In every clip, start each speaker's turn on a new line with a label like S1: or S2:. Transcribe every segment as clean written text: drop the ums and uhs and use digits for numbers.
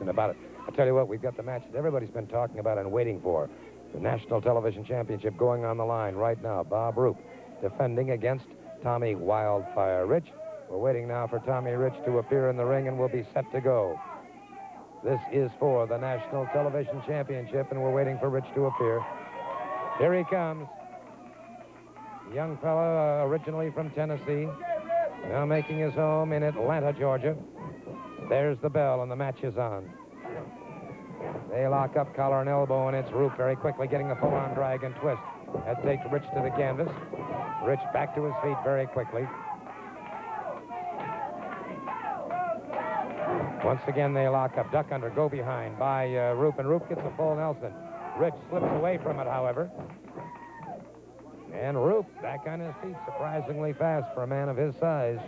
S1: question about it. I'll tell you what, we've got the match that everybody's been talking about and waiting for. The National Television Championship going on the line right now. Bob Roop defending against Tommy Wildfire Rich. We're waiting now for Tommy Rich to appear in the ring, and we'll be set to go. This is for the National Television Championship, and we're waiting for Rich to appear. Here he comes. A young fellow originally from Tennessee, now making his home in Atlanta, Georgia. There's the bell, and the match is on. They lock up collar and elbow, and it's Roop very quickly getting the full-on drag and twist. That takes Rich to the canvas. Rich back to his feet very quickly. Once again, they lock up. Duck under, go behind by Roop, and Roop gets a full Nelson. Rich slips away from it, however. And Roop back on his feet surprisingly fast for a man of his size.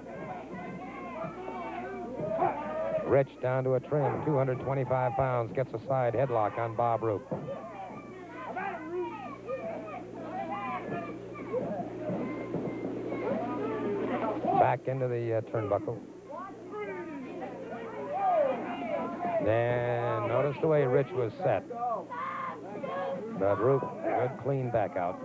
S1: Rich down to a trim, 225 pounds, gets a side headlock on Bob Roop. Back into the turnbuckle. And notice the way Rich was set. But Roop, good clean back out.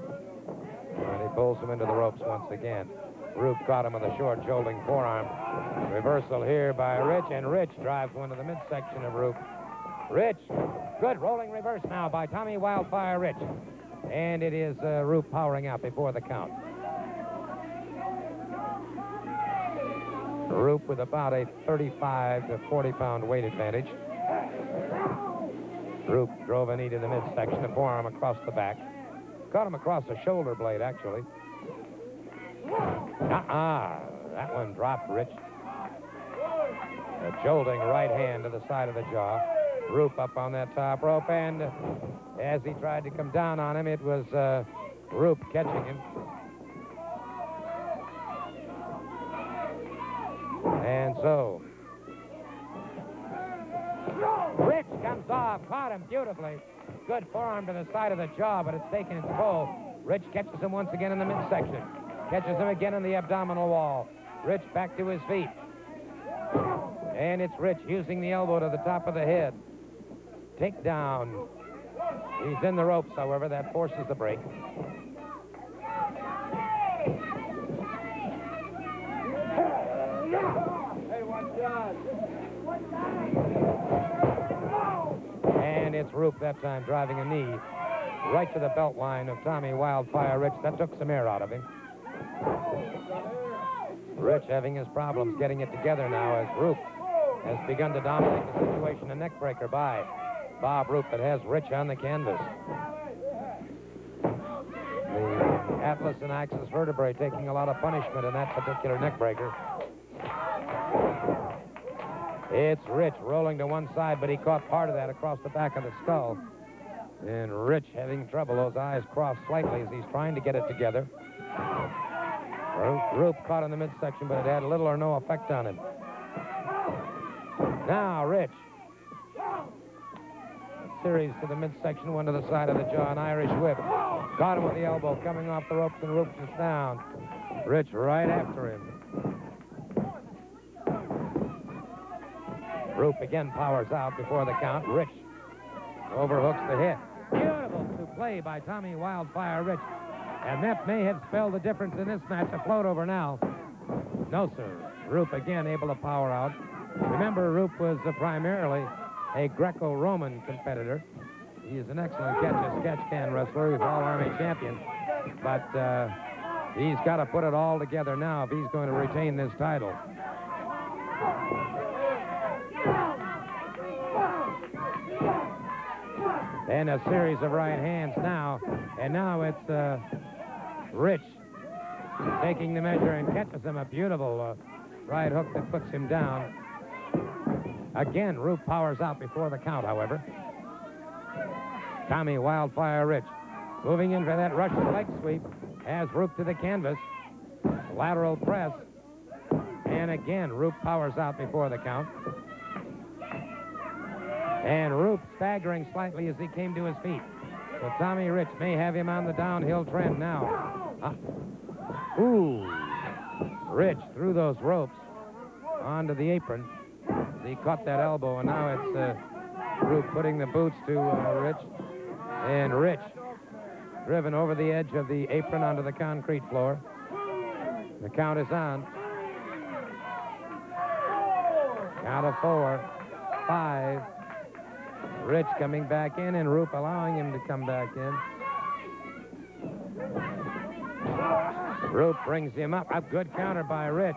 S1: And he pulls him into the ropes once again. Roop caught him with a short jolting forearm. Reversal here by Rich, and Rich drives one to the midsection of Roop. Rich, good rolling reverse now by Tommy Wildfire Rich. And it is Roop powering out before the count. Roop with about a 35 to 40-pound weight advantage. Roop drove a knee to the midsection, a forearm across the back. Caught him across the shoulder blade, actually. That one dropped Rich. A jolting right hand to the side of the jaw. Roop up on that top rope, and as he tried to come down on him, it was Roop catching him. And so, Rich comes off, caught him beautifully. Good forearm to the side of the jaw, but it's taken its toll. Rich catches him once again in the midsection. Catches him again in the abdominal wall. Rich back to his feet. And it's Rich using the elbow to the top of the head. Takedown. He's in the ropes, however. That forces the break. And it's Roop that time driving a knee right to the belt line of Tommy Wildfire Rich. That took some air out of him. Rich having his problems getting it together now as Roop has begun to dominate the situation. A neck breaker by Bob Roop that has Rich on the canvas. The atlas and axis vertebrae taking a lot of punishment in that particular neck breaker. It's Rich rolling to one side, but he caught part of that across the back of the skull. And Rich having trouble. Those eyes crossed slightly as he's trying to get it together. Roop caught in the midsection, but it had little or no effect on him. Now, Rich. A series to the midsection, one to the side of the jaw, an Irish whip. Caught him with the elbow, coming off the ropes, and Roop is down. Rich right after him. Roop again powers out before the count. Rich overhooks the hit. Beautiful to play by Tommy Wildfire Rich. And that may have spelled the difference in this match. A float over now. No, sir. Roop again able to power out. Remember, Roop was primarily a Greco-Roman competitor. He is an excellent catch-can wrestler. He's All-Army champion. But he's got to put it all together now if he's going to retain this title. And a series of right hands now. And now it's Rich taking the measure and catches him. A beautiful right hook that puts him down. Again, Roop powers out before the count, however. Tommy Wildfire Rich moving in for that Russian leg sweep. Has Roop to the canvas. Lateral press. And again, Roop powers out before the count. And Roop staggering slightly as he came to his feet. So Tommy Rich may have him on the downhill trend now. Ooh. Rich threw those ropes onto the apron. He caught that elbow, and now it's Roop putting the boots to Rich. And Rich driven over the edge of the apron onto the concrete floor. The count is on. Count of 4, 5. Rich coming back in, and Roop allowing him to come back in. Roop brings him up. A good counter by Rich.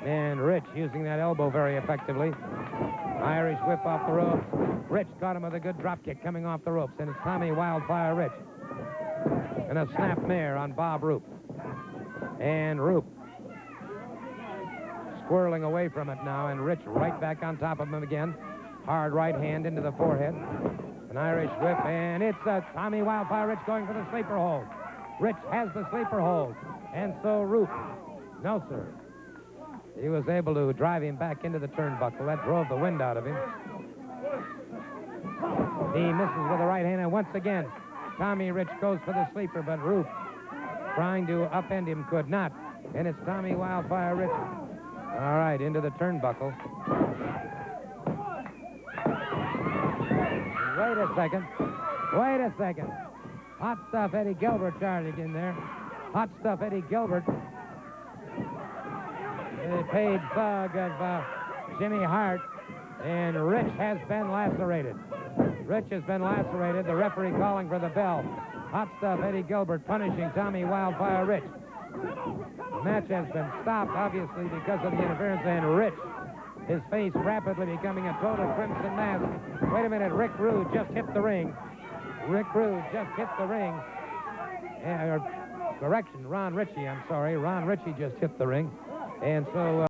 S1: And Rich using that elbow very effectively. Irish whip off the ropes. Rich got him with a good drop kick coming off the ropes. And it's Tommy Wildfire Rich. And a snap mare on Bob Roop. And Roop squirreling away from it now. And Rich right back on top of him again. Hard right hand into the forehead. An Irish whip. And it's Tommy Wildfire Rich going for the sleeper hold. Rich has the sleeper hold. And so Roop. No, sir. He was able to drive him back into the turnbuckle. That drove the wind out of him. He misses with the right hand, and once again, Tommy Rich goes for the sleeper, but Roop, trying to upend him, could not. And it's Tommy Wildfire Rich. All right, into the turnbuckle. Wait a second. Wait a second. Hot stuff Eddie Gilbert charging in there. Hot stuff Eddie Gilbert. The paid thug of Jimmy Hart, and Rich has been lacerated. Rich has been lacerated. The referee calling for the bell. Hot stuff Eddie Gilbert punishing Tommy Wildfire Rich. The match has been stopped, obviously, because of the interference, and Rich, his face rapidly becoming a total crimson mass. Wait a minute, Rick Rude just hit the ring. Rick Rude just hit the ring. Correction, Ron Ritchie, I'm sorry. Ron Ritchie just hit the ring. And so...